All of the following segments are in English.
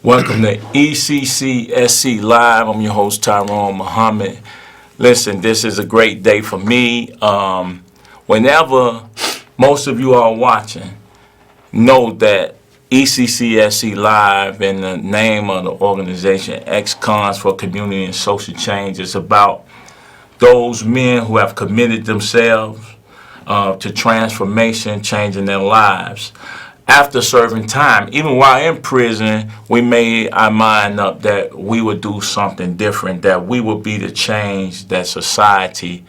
Welcome to ECCSC Live. I'm your host, Tyrone Muhammad. Listen, this is a great day for me. Whenever most of you are watching, know that ECCSC Live and the name of the organization, Ex-Cons for Community and Social Change, is about those men who have committed themselves to transformation, changing their lives. After serving time, even while in prison, we made our mind up that we would do something different, that we would be the change that society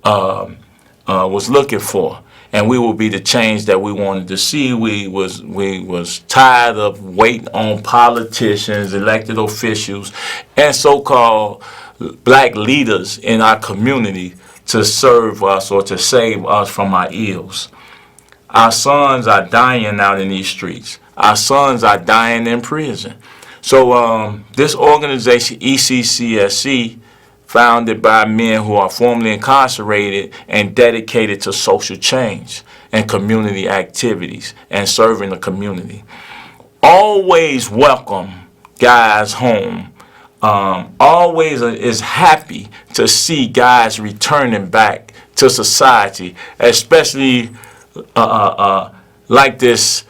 was looking for, and we would be the change that we wanted to see. We was tired of waiting on politicians, elected officials, and so-called black leaders in our community to serve us or to save us from our ills. Our sons are dying out in these streets. Our sons are dying in prison. So this organization, ECCSC, founded by men who are formerly incarcerated and dedicated to social change and community activities and serving the community. Always welcome guys home. Always is happy to see guys returning back to society, especially like this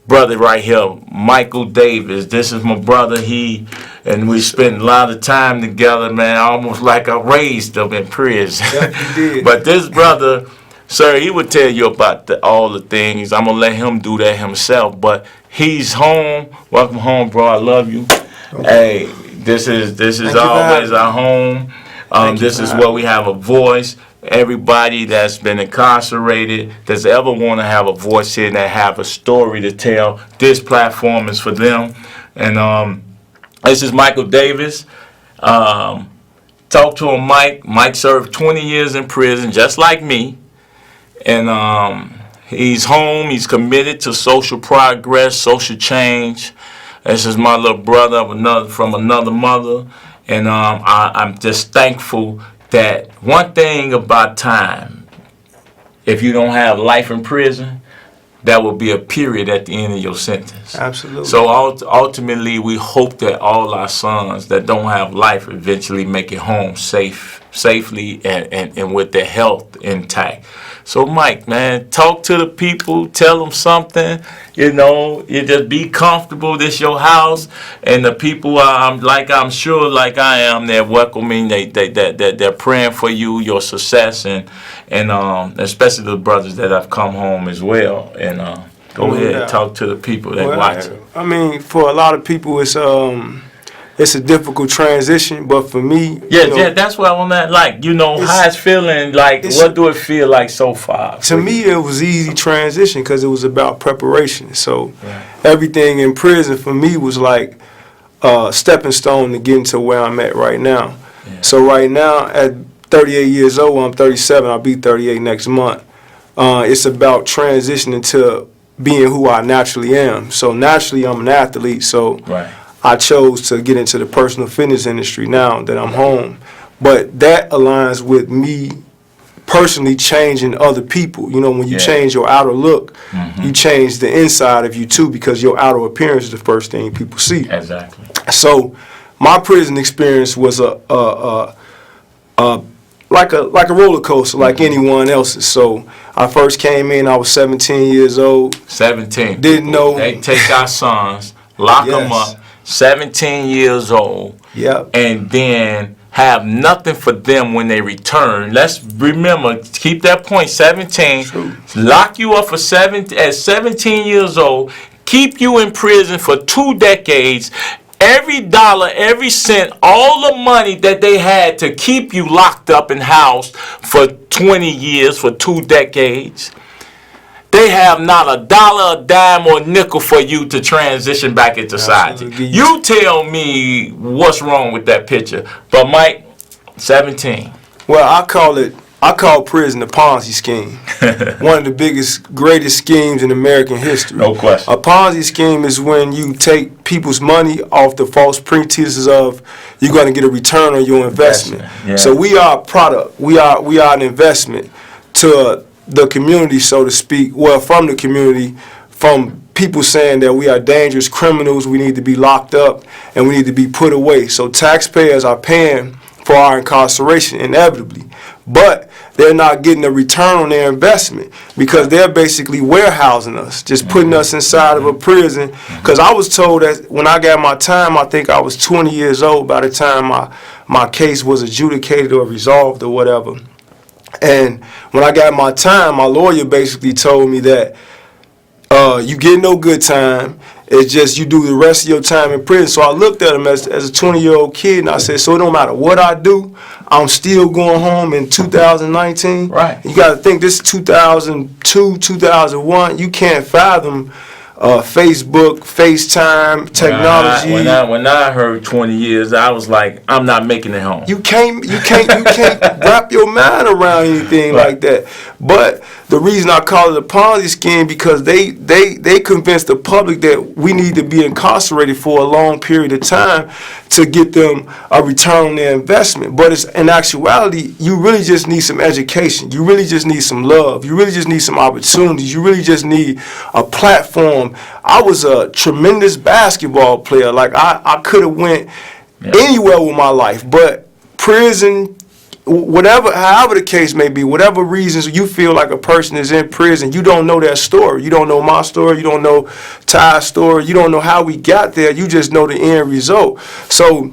brother right here, Michael Davis. This is my brother. And we spent a lot of time together, man, almost like I raised him in prison. Yeah, you did. But this brother, sir, he would tell you about all the things. I'm going to let him do that himself. But he's home. Welcome home, bro. I love you. Okay. Hey, this is always our home. This is where we have a voice. Everybody that's been incarcerated, that's ever want to have a voice here, that have a story to tell, this platform is for them. And this is Michael Davis. Talk to him, Mike. Mike served 20 years in prison, just like me. And he's home. He's committed to social progress, social change. This is my little brother from another mother. And I'm just thankful that one thing about time, if you don't have life in prison, that will be a period at the end of your sentence. Absolutely. So ultimately, we hope that all our sons that don't have life eventually make it home safely and with their health intact. So Mike, man, talk to the people, tell them something. You just be comfortable. This your house, and the people I'm sure like I am, they're welcoming. They're praying for you, your success, and especially the brothers that have come home as well. And go ahead, talk to the people that watch it. I mean, for a lot of people, it's a difficult transition, but for me, that's what I want to like. How it's feeling. Like, what do it feel like so far? To me, it was easy transition because it was about preparation. So everything in prison for me was like a stepping stone to getting to where I'm at right now. Yeah. So right now, at 38 years old, I'm 37. I'll be 38 next month. It's about transitioning to being who I naturally am. So naturally, I'm an athlete. So. Right. I chose to get into the personal fitness industry now that I'm home. But that aligns with me personally changing other people. When you change your outer look, you change the inside of you too, because your outer appearance is the first thing people see. Exactly. So my prison experience was like a roller coaster, like anyone else's. So I first came in, I was 17 years old. 17. Didn't know. They take our sons, lock them up. 17 years old, and then have nothing for them when they return. Let's remember, keep that point, 17, True. Lock you up at 17 years old, keep you in prison for 2 decades, every dollar, every cent, all the money that they had to keep you locked up and housed for 20 years, for 2 decades. They have not a dollar, a dime, or a nickel for you to transition back into society. You tell me what's wrong with that picture. But Mike, 17. Well, I call prison the Ponzi scheme. One of the biggest, greatest schemes in American history. No question. A Ponzi scheme is when you take people's money off the false pretenses of you're going to get a return on your investment. Yeah. So we are a product. We are an investment to the community, so to speak. Well, from the community, from people saying that we are dangerous criminals, we need to be locked up, and we need to be put away. So taxpayers are paying for our incarceration inevitably. But they're not getting a return on their investment because they're basically warehousing us, just putting us inside of a prison. Because I was told that when I got my time, I think I was 20 years old by the time my case was adjudicated or resolved or whatever. And when I got my time, my lawyer basically told me that you get no good time. It's just you do the rest of your time in prison. So I looked at him as a 20-year-old kid, and I said, so it don't matter what I do, I'm still going home in 2019. Right. You got to think this is 2002, 2001. You can't fathom Facebook, FaceTime, technology. When I heard 20 years, I was like, I'm not making it home. You can't wrap your mind around anything like that. But the reason I call it a Ponzi scheme because they convinced the public that we need to be incarcerated for a long period of time to get them a return on their investment. But it's, in actuality, you really just need some education. You really just need some love. You really just need some opportunities. You really just need a platform. I was a tremendous basketball player. Like I could have went anywhere with my life, but prison, however the case may be, whatever reasons you feel like a person is in prison, you don't know their story. You don't know my story. You don't know Ty's story. You don't know how we got there. You just know the end result. So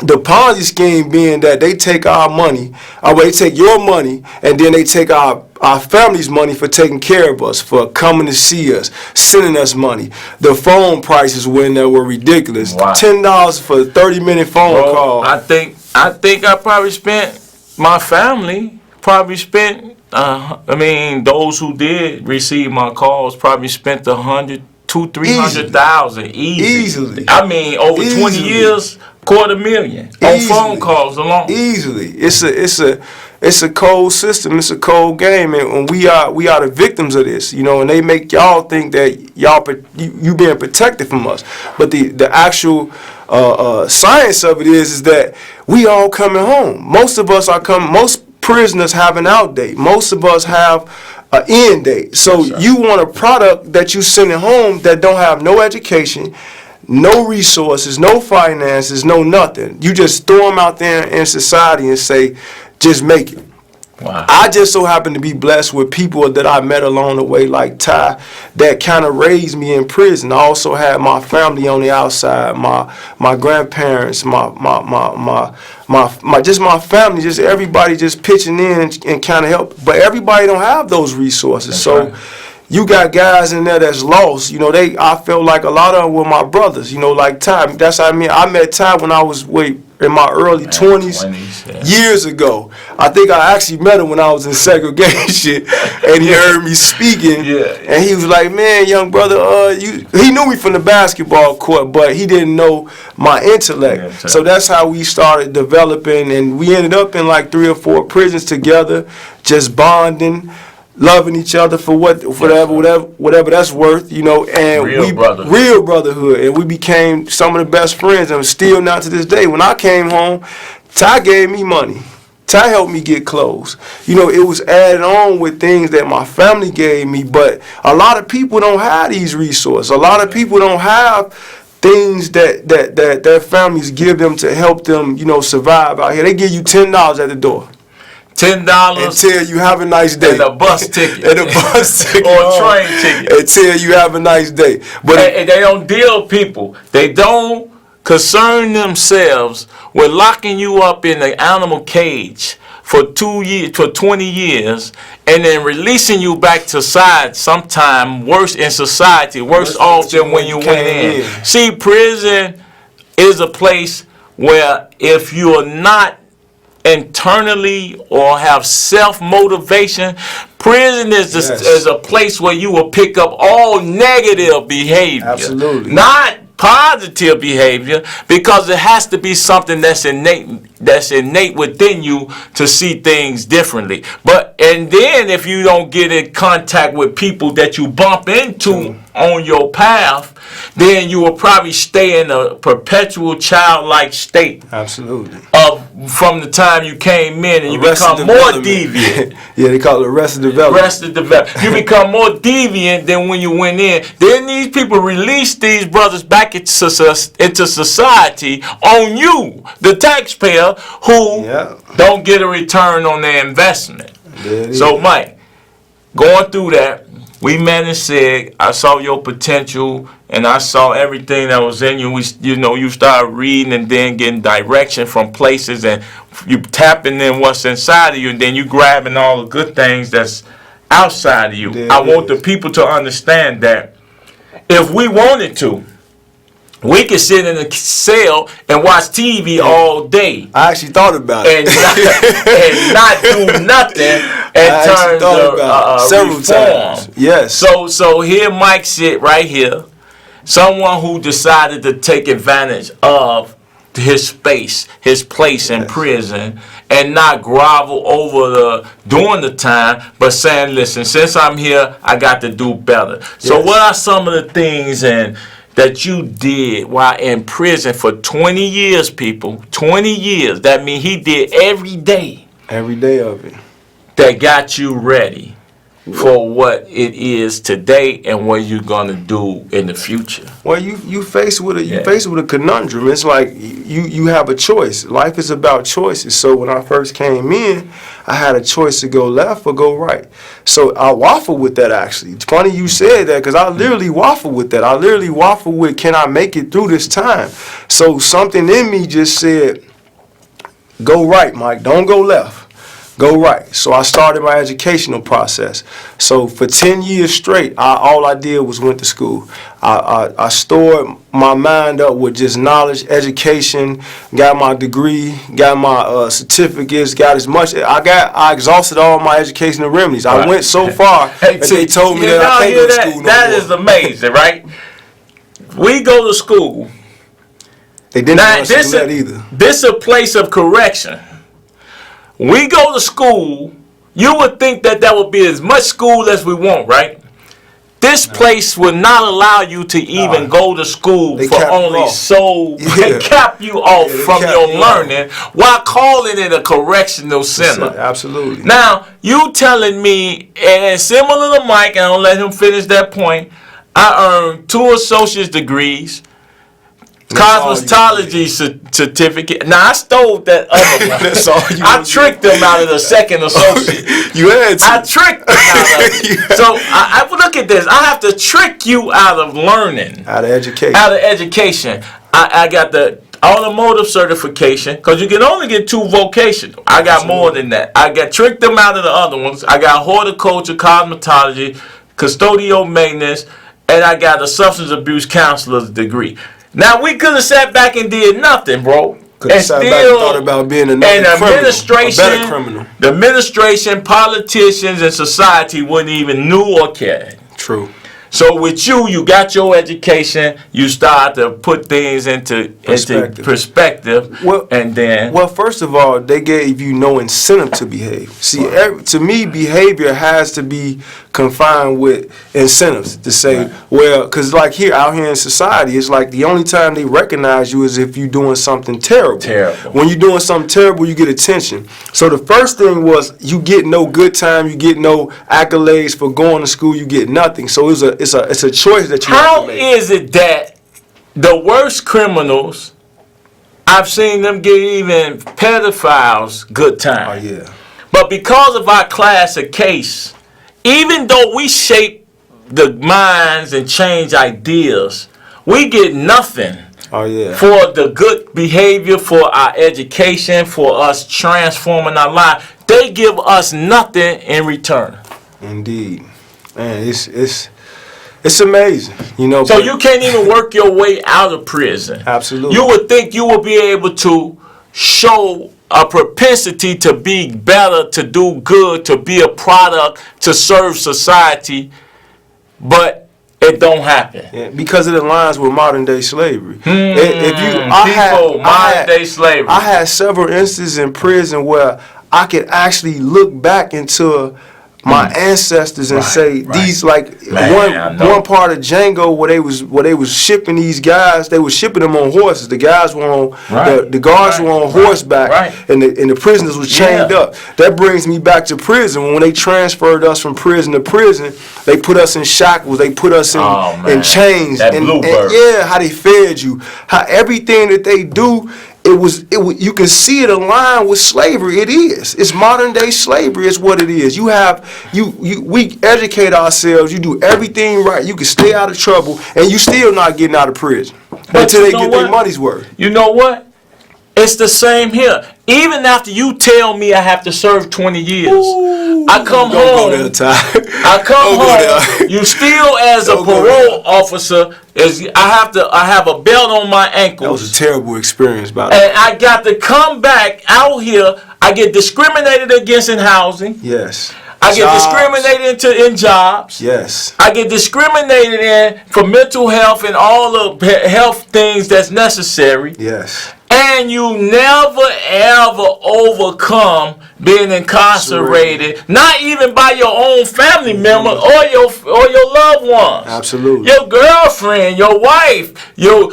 the Ponzi scheme being that they take our money, or they take your money, and then they take our family's money for taking care of us, for coming to see us, sending us money. The phone prices when they were ridiculous. Wow. $10 for a 30-minute phone call. I think I probably spent, my family probably spent, those who did receive my calls probably spent $200,000-$300,000 easily. I mean, over 20 years, $250,000 on phone calls alone. Easily. It's a cold system. It's a cold game, and we are the victims of this, and they make y'all think that you being protected from us. But the actual science of it is that we all coming home. Most of us are coming. Most prisoners have an out date. Most of us have an end date. So you want a product that you sending home that don't have no education, no resources, no finances, no nothing. You just throw them out there in society and say, just make it. Wow. I just so happen to be blessed with people that I met along the way, like Ty, that kind of raised me in prison. I also had my family on the outside, my grandparents, my family, just everybody just pitching in and kind of help. But everybody don't have those resources. That's so. Right. You got guys in there that's lost. I felt like a lot of them were my brothers. Like Ty. That's how I met Ty when I was in my early 20s, years ago. I think I actually met him when I was in segregation, and he heard me speaking, and he was like, "Man, young brother, he knew me from the basketball court, but he didn't know my intellect." So that's how we started developing, and we ended up in like 3 or 4 prisons together, just bonding, loving each other for whatever that's worth, and real brotherhood, and we became some of the best friends, and still now to this day. When I came home, Ty gave me money. Ty helped me get clothes. It was added on with things that my family gave me, but a lot of people don't have these resources. A lot of people don't have things that their families give them to help them, survive out here. They give you $10 at the door. $10 and tell you have a nice day. And a bus ticket. And a bus ticket. Or a train ticket. And tell you have a nice day. But and they don't deal with people. They don't concern themselves with locking you up in an animal cage for 20 years, and then releasing you back to side sometime worse in society, worse off than when you went in. See, prison is a place where if you are not internally or have self-motivation, prison is a place where you will pick up all negative behavior. Absolutely. Not positive behavior, because it has to be something that's innate within you to see things differently. And then if you don't get in contact with people that you bump into on your path, then you will probably stay in a perpetual childlike state. Absolutely. From the time you came in, and you Arrested become more development. deviant. Yeah, they call it arrested development. Arrested development. You become more deviant than when you went in. Then these people release these brothers back into society on you, the taxpayer, who don't get a return on their investment. So, Mike, going through that, we met and said, I saw your potential, and I saw everything that was in you. You start reading and then getting direction from places, and you tapping in what's inside of you, and then you grabbing all the good things that's outside of you. I want the people to understand that if we wanted to, we could sit in a cell and watch TV all day. I actually thought about it. And not do nothing in terms of several reform. times. Yes. So here Mike sit right here, someone who decided to take advantage of his space, his place in prison, and not grovel over during the time, but saying, listen, since I'm here, I got to do better. So what are some of the things that you did while in prison for 20 years, people? 20 years. That means he did every day. Every day of it. That got you ready for what it is today and what you're gonna do in the future. Well, you faced with a conundrum. It's like you have a choice. Life is about choices. So when I first came in, I had a choice to go left or go right. So I waffled with that, actually. It's funny you said that, because I literally waffled with that. I literally waffled with, can I make it through this time? So something in me just said, go right, Mike. Don't go left. Go right. So I started my educational process. So for 10 years straight, all I did was went to school. I stored my mind up with just knowledge, education, got my degree, got my certificates, got as much. I exhausted all my educational remedies. I went so far that they told me that I can't go to school no more. That is amazing, right? We go to school. They didn't want us to do that either. This is a place of correction. We go to school, you would think that would be as much school as we want, right? This place will not allow you to even go to school for only so. They cap you off from your learning while calling it a correctional center. Absolutely. Now, you telling me, and similar to Mike, and I'll let him finish that point, I earned 2 associate's degrees, cosmetology certificate. Now I stole that other one. That's all you I tricked them out of the second associate. You had to. I tricked them out of it. So I look at this. I have to trick you out of learning. Out of education. Out of education. I got the automotive certification, because you can only get 2 vocational. I got more than that. I got tricked them out of the other ones. I got horticulture, cosmetology, custodial maintenance, and I got a substance abuse counselor's degree. Now, we could have sat back and did nothing, bro. Could have sat back and thought about being another criminal, a better criminal. The administration, politicians, and society wouldn't even knew or cared. True. So with you got your education, you start to put things into perspective, and then... Well, first of all, they gave you no incentive to behave. See, to me, behavior has to be confined with incentives to say, well, because like out here in society, it's like the only time they recognize you is if you're doing something terrible. When you're doing something terrible, you get attention. So the first thing was, you get no good time, you get no accolades for going to school, you get nothing. So it's a choice that you have to make. How is it that the worst criminals, I've seen them give even pedophiles good time? Oh, yeah. But because of our class of case, even though we shape the minds and change ideas, we get nothing for the good behavior, for our education, for us transforming our life. They give us nothing in return. Indeed. Man, it's amazing, you know. So you can't even work your way out of prison. Absolutely. You would think you would be able to show a propensity to be better, to do good, to be a product, to serve society, but it don't happen. Yeah, because it aligns with modern day slavery. Modern day slavery. I had several instances in prison where I could actually look back into my ancestors and say these like one part of Django where they was shipping these guys, they were shipping them on horses. The guys were on the guards were on horseback and the prisoners was chained up. That brings me back to prison. When they transferred us from prison to prison, they put us in shackles, they put us in chains. That and Bluebird. how they fed you, how everything that they do. It was you can see it aligned with slavery. It is. It's modern day slavery. Is what it is. You have we educate ourselves. You do everything right. You can stay out of trouble, and you still not getting out of prison until they get their money's worth. You know what? It's the same here. Even after you tell me I have to serve 20 years, I come home. I come home. You still, as a parole officer, I have a belt on my ankles. That was a terrible experience, by the way. And I got to come back out here. I get discriminated against in housing. Yes. I get discriminated in jobs. Yes. I get discriminated in for mental health and all the health things that's necessary. Yes. And you never ever overcome being incarcerated, not even by your own family member or your loved ones. Absolutely. Your girlfriend, your wife, your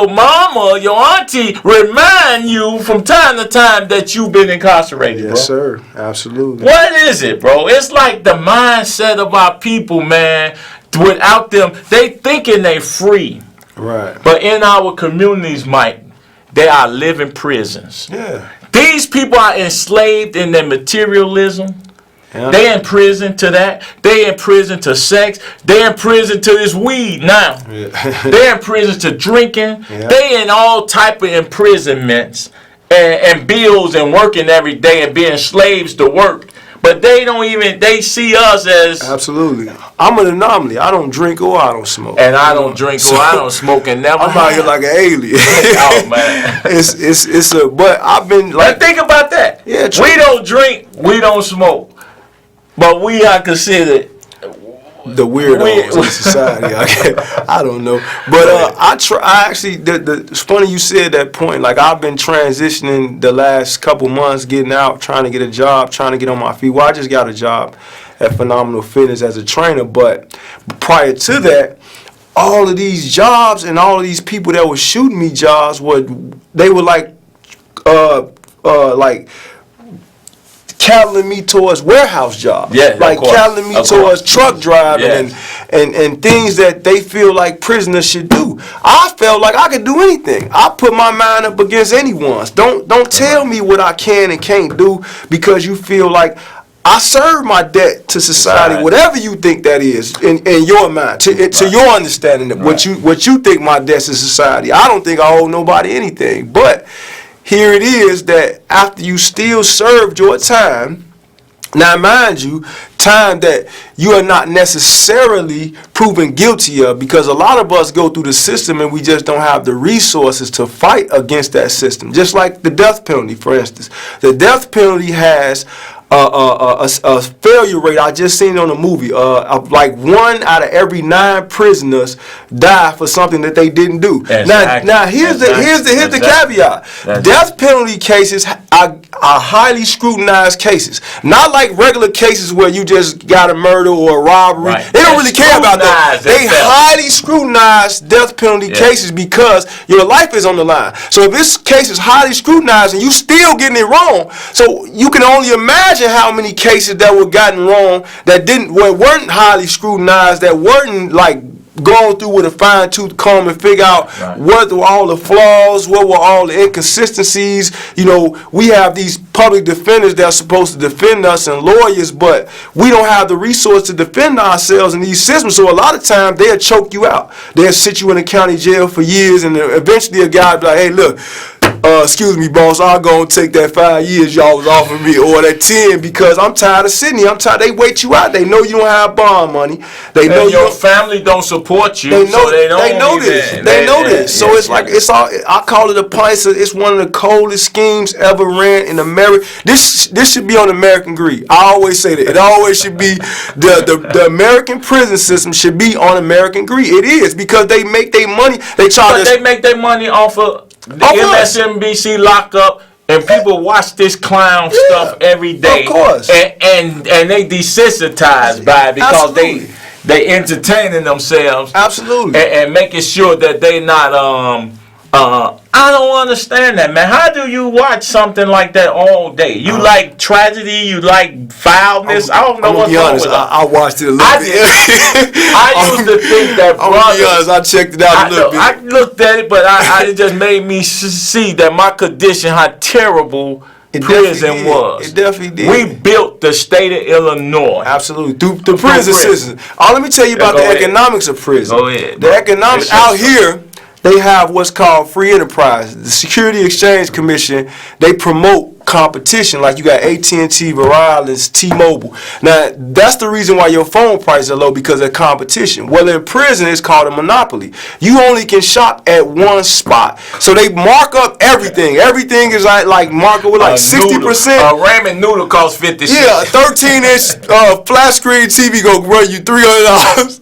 mama, your auntie remind you from time to time that you've been incarcerated. Yes, bro. sir. Absolutely. What is it, bro? It's like the mindset of our people, man. Without them, they thinking they free. Right. But in our communities, Mike, they are living prisons. Yeah. These people are enslaved in their materialism. Yeah. They in prison to that. They in prison to sex. They in prison to this weed now. Yeah. They in prison to drinking. Yeah. They in all type of imprisonments and bills and working every day and being slaves to work. But they see us as... Absolutely. I'm an anomaly. I don't drink or I don't smoke. And I don't drink or I don't smoke and never I'm out here like an alien. Oh, man. But I've been like... But think about that. Yeah, true. We don't drink, we don't smoke. But we are considered... The weirdos in society. I don't know. But it's funny you said that point. Like, I've been transitioning the last couple months, getting out, trying to get a job, trying to get on my feet. Well, I just got a job at Phenomenal Fitness as a trainer. But prior to that, all of these jobs and all of these people that were shooting me jobs were like cattling me towards warehouse jobs. Yeah, like cattling me towards truck driving and things that they feel like prisoners should do. I felt like I could do anything. I put my mind up against anyone's. Don't tell me what I can and can't do because you feel like I serve my debt to society, whatever you think that is in your mind, to your understanding of what you think my debt to society. I don't think I owe nobody anything, but here it is that after you still served your time, now mind you, time that you are not necessarily proven guilty of, because a lot of us go through the system and we just don't have the resources to fight against that system. Just like the death penalty, for instance. The death penalty has a failure rate. I just seen it on a movie of like 1 out of every 9 prisoners die for something that they didn't do. Now here's the caveat. Death penalty cases are highly scrutinized cases. Not like regular cases where you just got a murder or a robbery. They don't really care about that. They highly scrutinized death penalty cases because your life is on the line. So if this case is highly scrutinized and you still getting it wrong, so you can only imagine how many cases that were gotten wrong that weren't highly scrutinized, that weren't like going through with a fine-tooth comb and figure out what were all the flaws, what were all the inconsistencies. You know, we have these public defenders that are supposed to defend us and lawyers, but we don't have the resource to defend ourselves in these systems. So a lot of times they'll choke you out. They'll sit you in the county jail for years, and eventually a guy will be like, hey, look, excuse me, boss, I'll go and take that 5 years y'all was offering me, or that 10, because I'm tired of sitting here. They wait you out. They know you don't have bond money. They know your family don't support you. They know, so they know this. They know this. So it's like it's all. I call it a price. It's one of the coldest schemes ever ran in America. This should be on American Greed. I always say that. It always should be the American prison system should be on American Greed. It is, because they make their money. They make their money off of the MSNBC lockup And people watch this clown stuff every day. Of course. And they desensitized by it because Absolutely. they entertaining themselves. Absolutely. And making sure that they not I don't understand that, man. How do you watch something like that all day? You like tragedy, you like foulness. I don't know what's wrong with it. I watched it a little bit. I used to think that I'm gonna be honest, I checked it out a little bit. I looked at it, but it just made me see that my condition, how terrible prison was. It definitely did. We built the state of Illinois. Absolutely. Through the prison system. Let me tell you about the economics of prison. Go ahead. The economics out here, they have what's called free enterprise. The Security Exchange Commission, they promote competition. Like you got AT&T, Verizon, T-Mobile. Now, that's the reason why your phone prices are low, because of competition. Well, in prison, it's called a monopoly. You only can shop at one spot. So they mark up everything. Everything is like marked up with like 60%. A ramen noodle costs 50 cents. Yeah, a 13-inch flat screen TV go run you $300.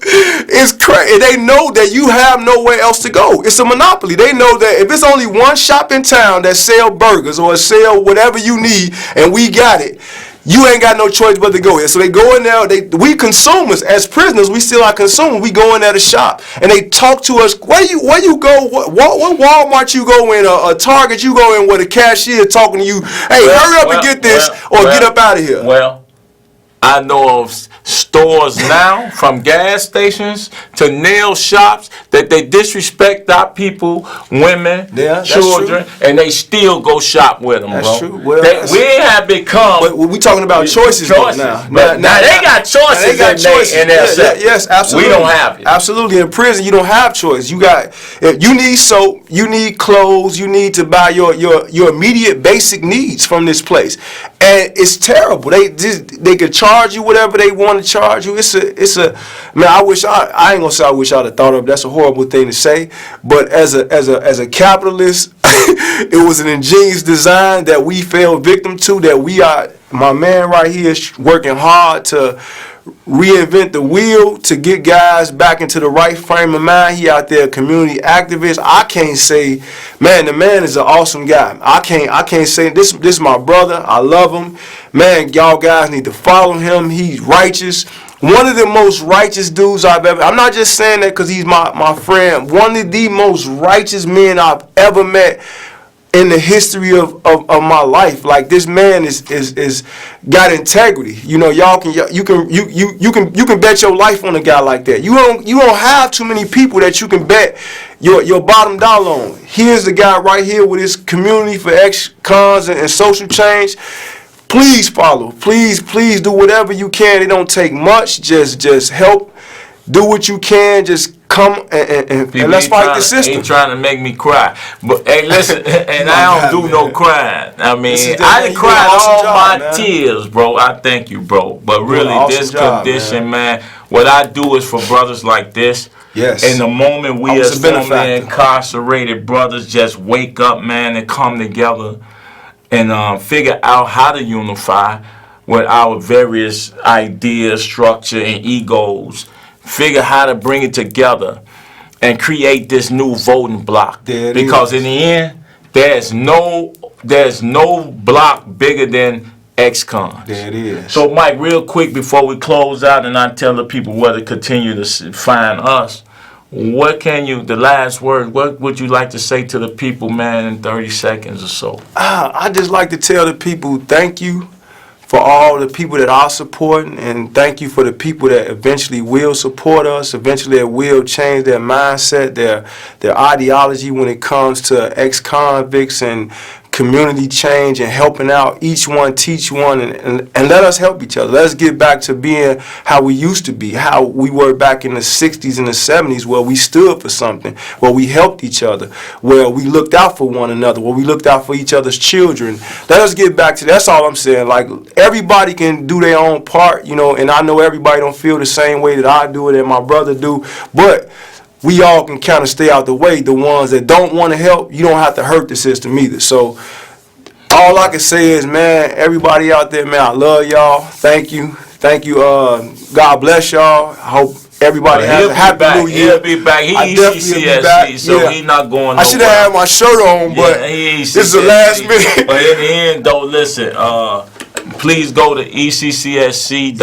It's crazy. They know that you have nowhere else to go. It's a monopoly. They know that if it's only one shop in town that sell burgers or sell whatever you need, and we got it, you ain't got no choice but to go here. So they go in there. We consumers, as prisoners, we still are consumers. We go in there to shop, and they talk to us. Where you go? What Walmart you go in? A Target you go in? Where the cashier talking to you? Hey, hurry up and get this, or get up out of here. Well, I know of stores now, from gas stations to nail shops, that they disrespect our people, women, children, and they still go shop with them, that's bro. True. Well, we have become. But we talking about choices now. Now they got choices. They got choices. Yes, absolutely. We don't have it. Absolutely. In prison, you don't have choice. You need soap, you need clothes, you need to buy your immediate basic needs from this place, and it's terrible. They could charge you whatever they want to charge you. It's a man. I ain't gonna say I wish I'd have thought of. That's a horrible thing to say. But as a capitalist, it was an ingenious design that we fell victim to. That we are. My man right here is working hard to reinvent the wheel to get guys back into the right frame of mind. He out there, community activist. I can't say, man, the man is an awesome guy. I can't say this is my brother. I love him. Man, y'all guys need to follow him. He's righteous. One of the most righteous dudes I've ever. I'm not just saying that because he's my friend. One of the most righteous men I've ever met in the history of my life. Like, this man is got integrity. You know, you can bet your life on a guy like that. You don't have too many people that you can bet your bottom dollar on. Here's the guy right here with his community for ex-cons and social change. Please follow. Please do whatever you can. It don't take much. Just help. Do what you can. Just come and let's fight the system. Ain't trying to make me cry. But hey, listen, and I don't do no crying. I mean, I done cried all my tears, bro. I thank you, bro. But really, this condition, man, what I do is for brothers like this. Yes. In the moment we as formerly incarcerated brothers just wake up, man, and come together and figure out how to unify with our various ideas, structure, and egos. Figure how to bring it together and create this new voting block. Because in the end, there's no block bigger than ex-cons. There it is. So, Mike, real quick before we close out and I tell the people where to continue to find us, the last word, what would you like to say to the people, man, in 30 seconds or so? I just like to tell the people thank you for all the people that are supporting, and thank you for the people that eventually will support us, eventually that will change their mindset, their ideology when it comes to ex-convicts and community change and helping out each one, teach one, and let us help each other. Let's get back to being how we used to be, how we were back in the 60s and the 70s, where we stood for something, where we helped each other, where we looked out for one another, where we looked out for each other's children. Let us get back to that. That's all I'm saying. Like, everybody can do their own part, you know, and I know everybody don't feel the same way that I do it and my brother do, but we all can kind of stay out the way. The ones that don't want to help, you don't have to hurt the system either. So all I can say is, man, everybody out there, man, I love y'all. Thank you. God bless y'all. I hope everybody has a happy new year. He'll be back. He I definitely will be back, ECCSC, so yeah. he not going nowhere. I should have had my shirt on, but this is the last minute. But in the end, though, listen, please go to ECCSC.org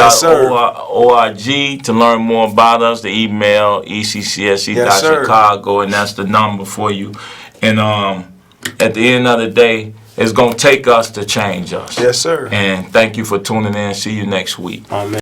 to learn more about us. The email, ECCSC.Chicago, and that's the number for you. And at the end of the day, it's going to take us to change us. Yes, sir. And thank you for tuning in. See you next week. Amen.